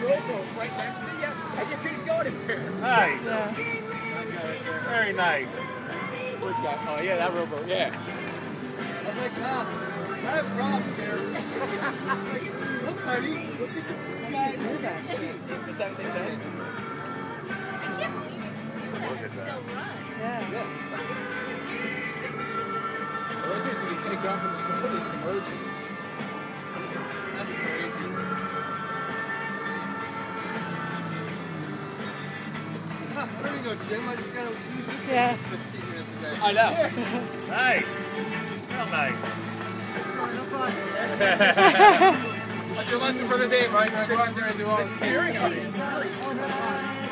rowboat right next to you, and you couldn't go anywhere. Nice. Yeah. Very nice. Which guy? Oh yeah, that rowboat. Yeah. I was like, I have problems here. Like, look, buddy, look at the guy. Where's that shit? Is that what they say? Look at that. Yeah. Well, this is you can take off and just completely submerge it. That's crazy. I don't even go gym. I just gotta use this Yeah. thing for 15 minutes a day. I know. Nice. Real nice. That's your lesson for the day, Mike. Go out there and do all the steering on it.